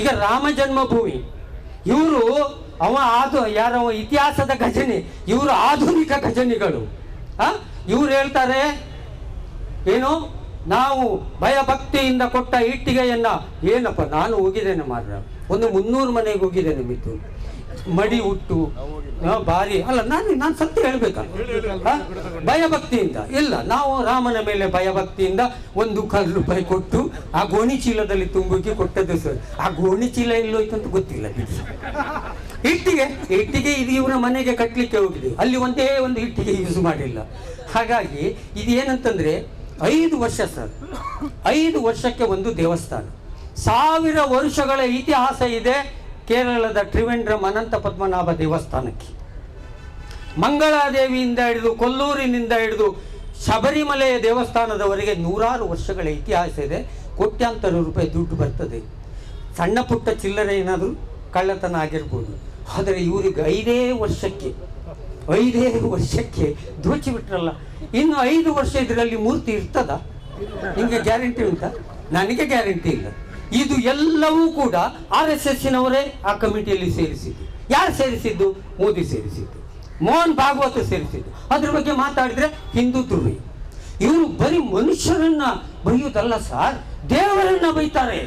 ಈಗ ರಾಮ ಜನ್ಮಭೂಮಿ, ಇವರು ಯಾರೋ ಇತಿಹಾಸದ ಖಜಾನೆ, ಇವರು ಆಧುನಿಕ ಖಜಾನೆಗಳು. ಇವ್ರು ಹೇಳ್ತಾರೆ ಏನು, ನಾವು ಭಯಭಕ್ತಿಯಿಂದ ಕೊಟ್ಟ ಇಟ್ಟಿಗೆಯನ್ನ, ಏನಪ್ಪ ನಾನು ಹೋಗಿದ್ದೇನೆ ಮಾರ್ರೆ, ಒಂದು 300 ಮನೆಗೆ ಹೋಗಿದ್ದೇನೆ ಮಿತ್ತು, ಮಡಿ ಉಟ್ಟು ಭಾರಿ ಅಲ್ಲ, ನಾನು ಸತ್ಯ ಹೇಳ್ಬೇಕಲ್ಲ. ಭಯಭಕ್ತಿಯಿಂದ ಇಲ್ಲ, ನಾವು ರಾಮನ ಮೇಲೆ ಭಯಭಕ್ತಿಯಿಂದ ₹1 ಕೊಟ್ಟು ಆ ಗೋಣಿ ಚೀಲದಲ್ಲಿ ತುಂಬಿ ಕೊಟ್ಟದ್ದು ಸರ್. ಆ ಗೋಣಿ ಚೀಲ ಎಲ್ಲೋಯ್ತು ಅಂತ ಗೊತ್ತಿಲ್ಲ. ಇಟ್ಟಿಗೆ ಇದು ಇವರ ಮನೆಗೆ ಕಟ್ಟಲಿಕ್ಕೆ ಹೋಗಿದೆ, ಅಲ್ಲಿ ಒಂದೇ ಒಂದು ಇಟ್ಟಿಗೆ ಯೂಸ್ ಮಾಡಿಲ್ಲ. ಹಾಗಾಗಿ ಇದು ಏನಂತಂದ್ರೆ 5 ವರ್ಷ ಸರ್, 5 ವರ್ಷಕ್ಕೆ ಒಂದು ದೇವಸ್ಥಾನ, 1000 ವರ್ಷಗಳ ಇತಿಹಾಸ ಇದೆ ಕೇರಳದ ತ್ರಿವೇಂದ್ರಂ ಅನಂತ ಪದ್ಮನಾಭ ದೇವಸ್ಥಾನಕ್ಕೆ. ಮಂಗಳಾದೇವಿಯಿಂದ ಹಿಡಿದು ಕೊಲ್ಲೂರಿನಿಂದ ಹಿಡಿದು ಶಬರಿಮಲೆಯ ದೇವಸ್ಥಾನದವರೆಗೆ 100 ವರ್ಷಗಳ ಇತಿಹಾಸ ಇದೆ. ಕೋಟ್ಯಾಂತರ ರೂಪಾಯಿ ದುಡ್ಡು ಬರ್ತದೆ. ಸಣ್ಣ ಪುಟ್ಟ ಚಿಲ್ಲರೆ ಏನಾದರೂ ಕಳ್ಳತನ ಆಗಿರ್ಬೋದು, ಆದರೆ ಇವರಿಗೆ 5 ವರ್ಷಕ್ಕೆ ದೋಚಿ ಬಿಟ್ರಲ್ಲ. ಇನ್ನು 5 ವರ್ಷ ಇದರಲ್ಲಿ ಮೂರ್ತಿ ಇರ್ತದ? ನಿಮಗೆ ಗ್ಯಾರಂಟಿ ಉಂಟಾ? ನನಗೆ ಗ್ಯಾರಂಟಿ ಇಲ್ಲ. ಇದು ಎಲ್ಲವೂ ಕೂಡ RSSನವರೇ ಆ ಕಮಿಟಿಯಲ್ಲಿ ಸೇರಿಸಿದ್ದು. ಯಾರು ಸೇರಿಸಿದ್ದು? ಮೋದಿ ಸೇರಿಸಿದ್ದು, ಮೋಹನ್ ಭಾಗವತ್ ಸೇರಿಸಿದ್ದು. ಅದ್ರ ಬಗ್ಗೆ ಮಾತಾಡಿದ್ರೆ ಹಿಂದೂ ಧ್ರುವಿ. ಇವರು ಬರೀ ಮನುಷ್ಯರನ್ನ ಬೈಯುವುದಲ್ಲ ಸರ್, ದೇವರನ್ನ ಬೈತಾರೆ.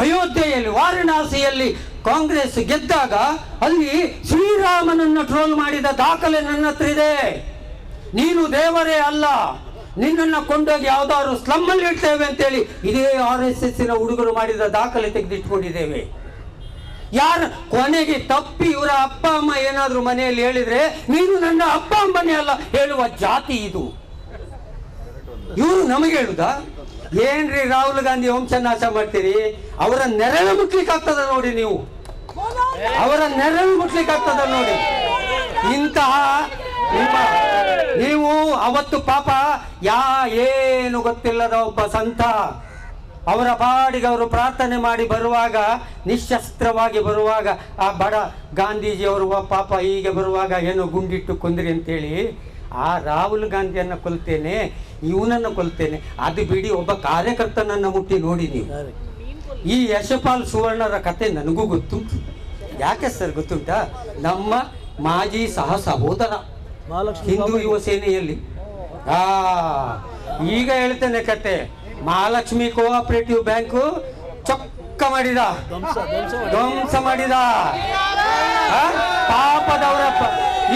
ಅಯೋಧ್ಯೆಯಲ್ಲಿ ವಾರಣಾಸಿಯಲ್ಲಿ ಕಾಂಗ್ರೆಸ್ ಗೆದ್ದಾಗ ಅಲ್ಲಿ ಶ್ರೀರಾಮನನ್ನ ಟ್ರೋಲ್ ಮಾಡಿದ ದಾಖಲೆ ನನ್ನ ಹತ್ರ ಇದೆ. ನೀನು ದೇವರೇ ಅಲ್ಲ, ನಿನ್ನನ್ನು ಕೊಂಡೋಗಿ ಯಾವ್ದಾದ್ರು ಸ್ಲಮ್ ಅಲ್ಲಿ ಇಡ್ತೇವೆ ಅಂತೇಳಿ ಇದೇ RSSನ ಹುಡುಗರು ಮಾಡಿದ ದಾಖಲೆ ತೆಗೆದಿಟ್ಕೊಂಡಿದ್ದೇವೆ. ಯಾರು ಕೊನೆಗೆ ತಪ್ಪಿ ಇವರ ಅಪ್ಪ ಅಮ್ಮ ಏನಾದ್ರು ಮನೆಯಲ್ಲಿ ಹೇಳಿದ್ರೆ ನೀನು ನನ್ನ ಅಪ್ಪ ಅಮ್ಮನೇ ಅಲ್ಲ ಹೇಳುವ ಜಾತಿ ಇದು. ಇವರು ನಮಗೆ ಹೇಳುದಾ? ಏನ್ರಿ ರಾಹುಲ್ ಗಾಂಧಿ ವಂಶ ನಾಶ ಮಾಡ್ತೀರಿ? ಅವರ ನೆರಳು ಮುಟ್ಲಿಕ್ಕೆ ಆಗ್ತದ ನೋಡಿ, ನೀವು ಅವರ ನೆರಳು ಮುಟ್ಲಿಕ್ಕೆ ಆಗ್ತದ ನೋಡಿ. ಇಂತಹ ನೀವು ಅವತ್ತು ಪಾಪ ಏನು ಗೊತ್ತಿಲ್ಲದ ಒಬ್ಬ ಸಂತ, ಅವರ ಪಾಡಿಗೆ ಅವರು ಪ್ರಾರ್ಥನೆ ಮಾಡಿ ಬರುವಾಗ, ನಿಶಸ್ತ್ರವಾಗಿ ಬರುವಾಗ, ಆ ಬಡ ಗಾಂಧೀಜಿಯವರು ಪಾಪ ಹೀಗೆ ಬರುವಾಗ ಏನೋ ಗುಂಡಿಟ್ಟು ಕೊಂದ್ರಿ ಅಂತೇಳಿ ಆ ರಾಹುಲ್ ಗಾಂಧಿಯನ್ನು ಕೊಲ್ತೇನೆ, ಇವನನ್ನು ಕೊಲ್ತೇನೆ, ಅದು ಬಿಡಿ, ಒಬ್ಬ ಕಾರ್ಯಕರ್ತನನ್ನು ಮುಟ್ಟಿ ನೋಡಿ ನೀವು. ಈ ಯಶಪಾಲ್ ಸುವರ್ಣರ ಕತೆ ನನಗೂ ಗೊತ್ತುಂಟು. ಯಾಕೆ ಸರ್ ಗೊತ್ತುಂಟಾ? ನಮ್ಮ ಮಾಜಿ ಸಹೋದರ ಹಿಂದೂ ಯುವ ಸೇನೆಯಲ್ಲಿ. ಈಗ ಹೇಳ್ತೇನೆ ಕತೆ. ಮಹಾಲಕ್ಷ್ಮಿ ಕೋಆಪರೇಟಿವ್ ಬ್ಯಾಂಕು ಚೊಕ್ಕ ಮಾಡಿದ, ಧ್ವಂಸ ಮಾಡಿದ. ಪಾಪದವರ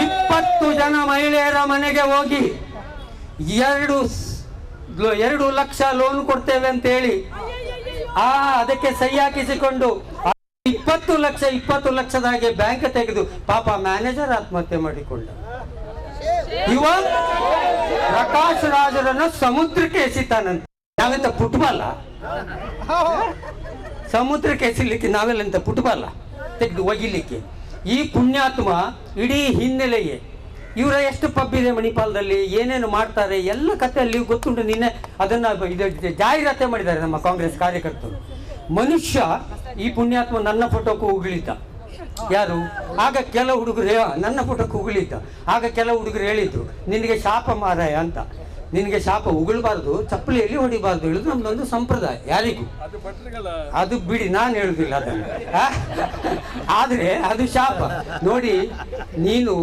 20 ಜನ ಮಹಿಳೆಯರ ಮನೆಗೆ ಹೋಗಿ 2 ಲಕ್ಷ ಲೋನ್ ಕೊಡ್ತೇವೆ ಅಂತ ಹೇಳಿ ಅದಕ್ಕೆ ಸಹಿ ಹಾಕಿಸಿಕೊಂಡು 20 ಲಕ್ಷದಾಗೆ ಬ್ಯಾಂಕ್ ತೆಗೆದು ಪಾಪ ಮ್ಯಾನೇಜರ್ ಆತ್ಮಹತ್ಯೆ ಮಾಡಿಕೊಂಡ. ಇವ ಪ್ರಕಾಶ್ ರಾಜರನ್ನು ಸಮುದ್ರಕ್ಕೆ ಎಸಿತಾನಂತೆ. ನಾವೆಂತ ಫುಟ್ಬಾಲ? ಸಮುದ್ರಕ್ಕೆ ಎಸಿಲಿಕ್ಕೆ ನಾವೆಲ್ಲಂತ ಫುಟ್ಬಾಲ ತೆಗೆದು ಒಗಿಲಿಕ್ಕೆ? ಈ ಪುಣ್ಯಾತ್ಮ ಇಡೀ ಹಿನ್ನೆಲೆಯೇ, ಇವರ ಎಷ್ಟು ಪಬ್ ಇದೆ ಮಣಿಪಾಲದಲ್ಲಿ, ಏನೇನು ಮಾಡ್ತಾರೆ ಎಲ್ಲ ಕಥೆಯಲ್ಲಿ ಗೊತ್ತುಂಟು. ನಿನ್ನೆ ಅದನ್ನ ಜಾಹೀರಾತೆ ಮಾಡಿದ್ದಾರೆ ನಮ್ಮ ಕಾಂಗ್ರೆಸ್ ಕಾರ್ಯಕರ್ತರು. ಮನುಷ್ಯ ಈ ಪುಣ್ಯಾತ್ಮ ನನ್ನ ಫೋಟೋಕ್ಕೂ ಉಗುಳಿದ್ದ. ಯಾರು? ಆಗ ಕೆಲವು ಹುಡುಗರು ನನ್ನ ಫೋಟೋಕ್ಕೆ ಉಗುಳಿದ್ದ. ಆಗ ಕೆಲವು ಹುಡುಗರು ಹೇಳಿದ್ರು, ನಿನಗೆ ಶಾಪ ಮಾರಾಯ ಅಂತ, ನಿನಗೆ ಶಾಪ ಉಗುಳಬಾರ್ದು, ಚಪ್ಪಲಿಯಲ್ಲಿ ಹೊಡಿಬಾರ್ದು ಹೇಳುದು ನಮ್ದೊಂದು ಸಂಪ್ರದಾಯ. ಯಾರಿಗೂ ಅದು ಬಿಡಿ, ನಾನು ಹೇಳುದಿಲ್ಲ ಅದನ್ನು. ಆದ್ರೆ ಅದು ಶಾಪ ನೋಡಿ. ನೀನು